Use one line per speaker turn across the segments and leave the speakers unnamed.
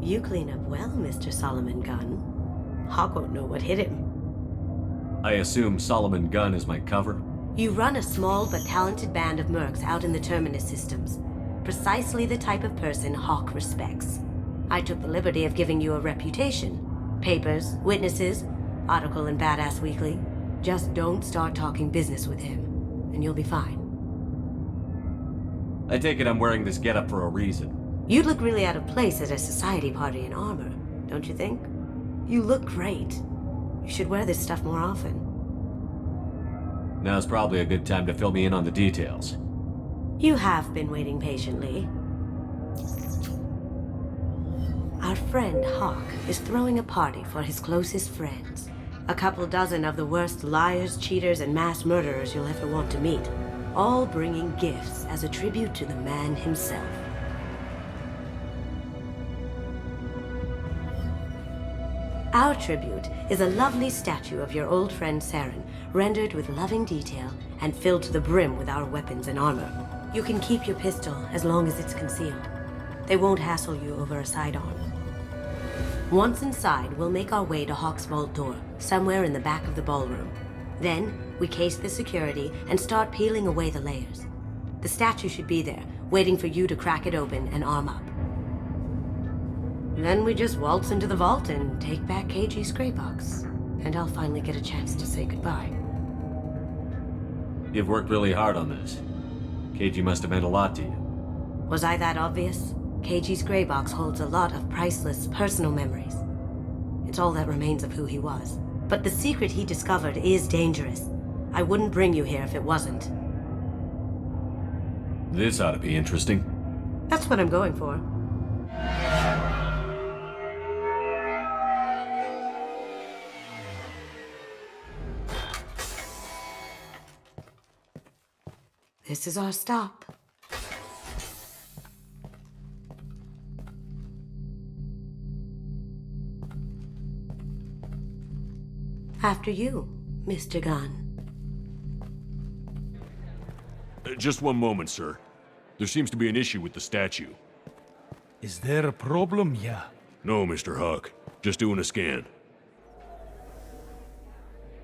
You clean up well, Mr. Solomon Gunn. Hawk won't know what hit him.
I assume Solomon Gunn is my cover?
You run a small but talented band of mercs out in the Terminus systems. Precisely the type of person Hawk respects. I took the liberty of giving you a reputation. Papers, witnesses, article in Badass Weekly. Just don't start talking business with him, and you'll be fine.
I take it I'm wearing this getup for a reason.
You'd look really out of place at a society party in armor, don't you think? You look great. You should wear this stuff more often.
Now's probably a good time to fill me in on the details.
You have been waiting patiently. Our friend Hawk is throwing a party for his closest friends. A couple dozen of the worst liars, cheaters, and mass murderers you'll ever want to meet. All bringing gifts as a tribute to the man himself. Our tribute is a lovely statue of your old friend Saren, rendered with loving detail and filled to the brim with our weapons and armor. You can keep your pistol as long as it's concealed. They won't hassle you over a sidearm. Once inside, we'll make our way to Hawk's vault door, somewhere in the back of the ballroom. Then, we case the security and start peeling away the layers. The statue should be there, waiting for you to crack it open and arm up. Then we just waltz into the vault and take back KG's gray box. And I'll finally get a chance to say goodbye.
You've worked really hard on this. KG must have meant a lot to you.
Was I that obvious? KG's gray box holds a lot of priceless personal memories. It's all that remains of who he was. But the secret he discovered is dangerous. I wouldn't bring you here if it wasn't.
This ought to be interesting.
That's what I'm going for. This is our stop. After you, Mr. Gunn.
Just one moment, sir. There seems to be an issue with the statue.
Is there a problem here?
No, Mr. Hawk. Just doing a scan.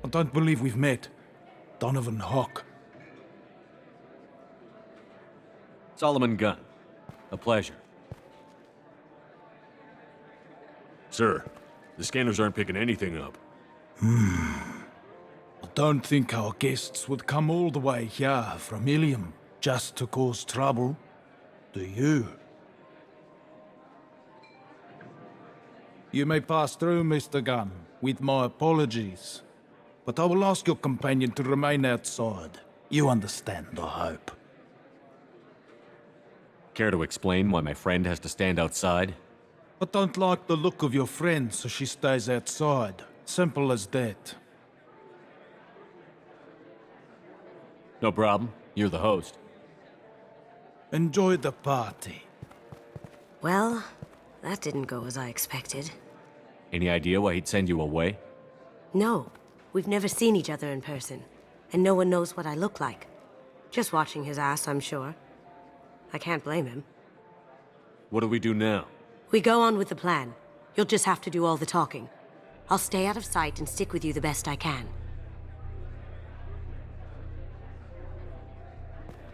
I don't believe we've met. Donovan Hawk.
Solomon Gunn. A pleasure.
Sir, the scanners aren't picking anything up.
I don't think our guests would come all the way here from Ilium just to cause trouble. Do you? You may pass through, Mr. Gunn, with my apologies. But I will ask your companion to remain outside. You understand, I hope.
Care to explain why my friend has to stand outside?
I don't like the look of your friend, so she stays outside. Simple as that.
No problem. You're the host.
Enjoy the party.
Well, that didn't go as I expected.
Any idea why he'd send you away?
No, we've never seen each other in person, and no one knows what I look like. Just watching his ass, I'm sure. I can't blame him.
What do we do now?
We go on with the plan. You'll just have to do all the talking. I'll stay out of sight and stick with you the best I can.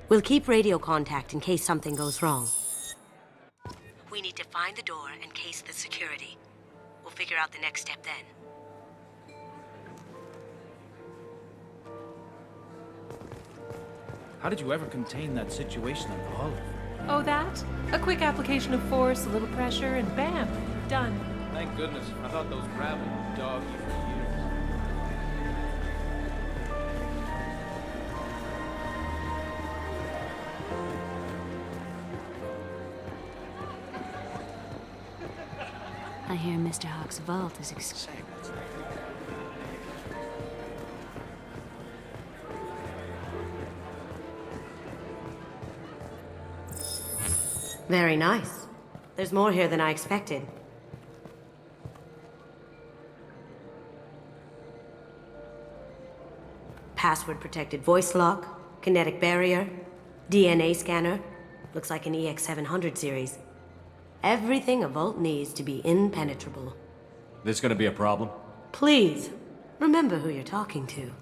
We'll keep radio contact in case something goes wrong. We need to find the door and case the security. We'll figure out the next step then.
How did you ever contain that situation on the Olive?
Oh, that? A quick application of force, a little pressure, and bam, done.
Thank goodness. I thought those gravel would dog you for years.
I hear Mr. Hawk's vault is
Very nice. There's more here than I expected. Password-protected voice lock, kinetic barrier, DNA scanner. Looks like an EX700 series. everything a vault needs to be impenetrable.
This gonna be a problem?
Please, remember who you're talking to.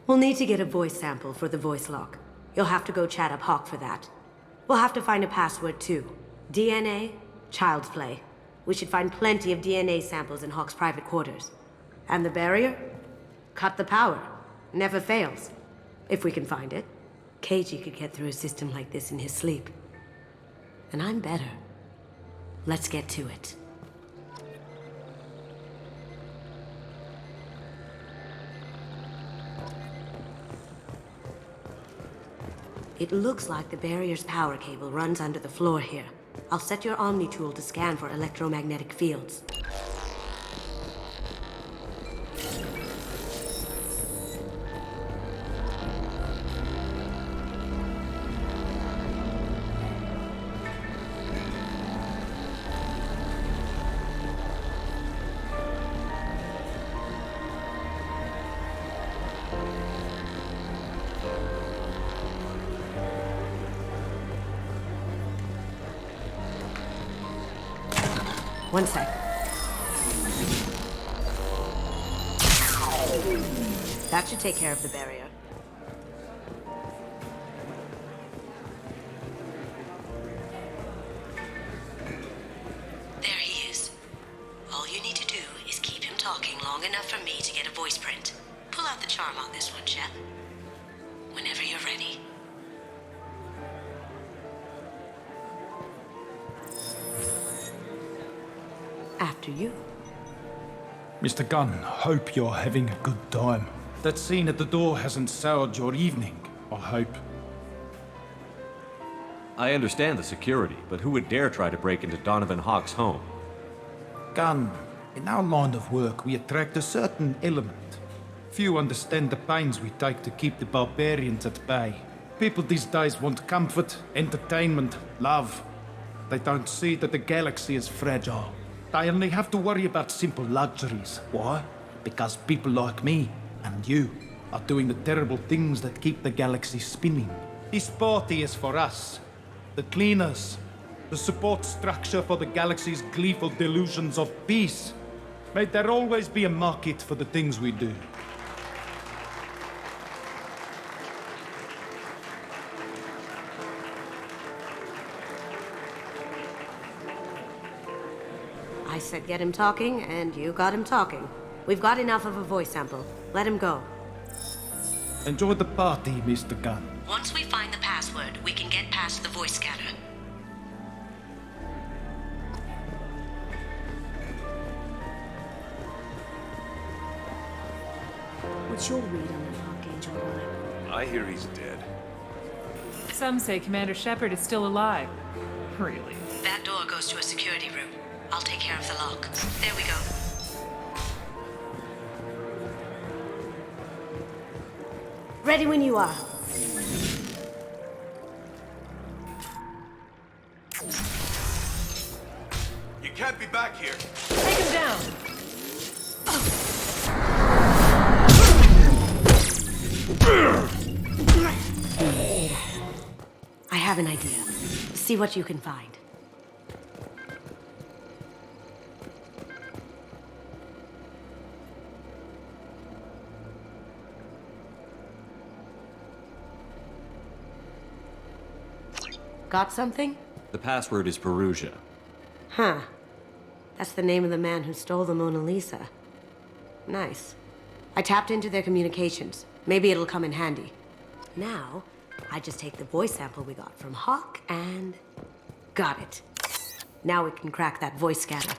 We'll need to get a voice sample for the voice lock. You'll have to go chat up Hawk for that. We'll have to find a password too. DNA, child's play. We should find plenty of DNA samples in Hawk's private quarters. And the barrier? Cut the power. Never fails. If we can find it. KG could get through a system like this in his sleep. And I'm better. Let's get to it. It looks like the barrier's power cable runs under the floor here. I'll set your Omni tool to scan for electromagnetic fields. One sec. That should take care of the barrier. There he is. All you need to do is keep him talking long enough for me to get a voice print. Pull out the charm on this one, Chef. Whenever you're ready. After you.
Mr. Gunn, hope you're having a good time. That scene at the door hasn't soured your evening, I hope.
I understand the security, but who would dare try to break into Donovan Hawk's home?
Gunn, in our line of work, we attract a certain element. Few understand the pains we take to keep the barbarians at bay. People these days want comfort, entertainment, love. They don't see that the galaxy is fragile. They only have to worry about simple luxuries. Why? Because people like me and you are doing the terrible things that keep the galaxy spinning. This party is for us, the cleaners, the support structure for the galaxy's gleeful delusions of peace. May there always be a market for the things we do.
I said get him talking, and you got him talking. We've got enough of a voice sample. Let him go.
Enjoy the party, Mr. Gunn.
Once we find the password, we can get past the voice scanner.
What's your read on that Archangel guy?
I hear he's dead.
Some say Commander Shepard is still alive. Really?
That door goes to a security room. I'll take care of the lock. There we go. Ready when you are.
You can't be back here.
Take him down!
I have an idea. See what you can find. Got something?
The password is Perugia.
Huh. That's the name of the man who stole the Mona Lisa. Nice. I tapped into their communications. Maybe it'll come in handy. Now, I just take the voice sample we got from Hawk and... got it. Now we can crack that voice scanner.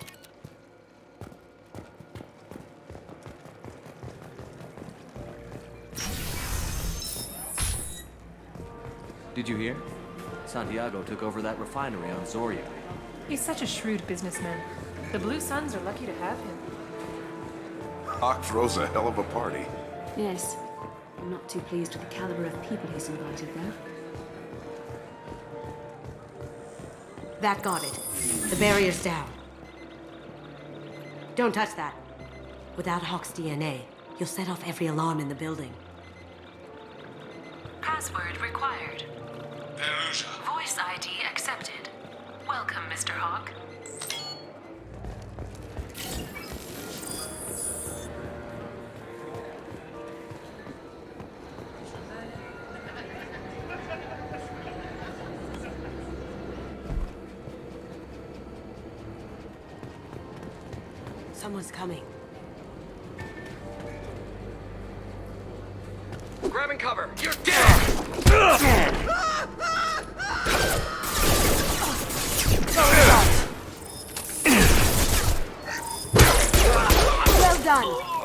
Did you hear? Santiago took over that refinery on Zoria.
He's such a shrewd businessman. The Blue Suns are lucky to have him.
Hawk throws a hell of a party.
Yes. I'm not too pleased with the caliber of people he's invited, though.
That got it. The barrier's down. Don't touch that. Without Hawk's DNA, you'll set off every alarm in the building.
Password required.
Perugia.
Voice ID accepted. Welcome, Mr. Hawk.
Someone's coming.
Grabbing cover. You're dead!
Well done.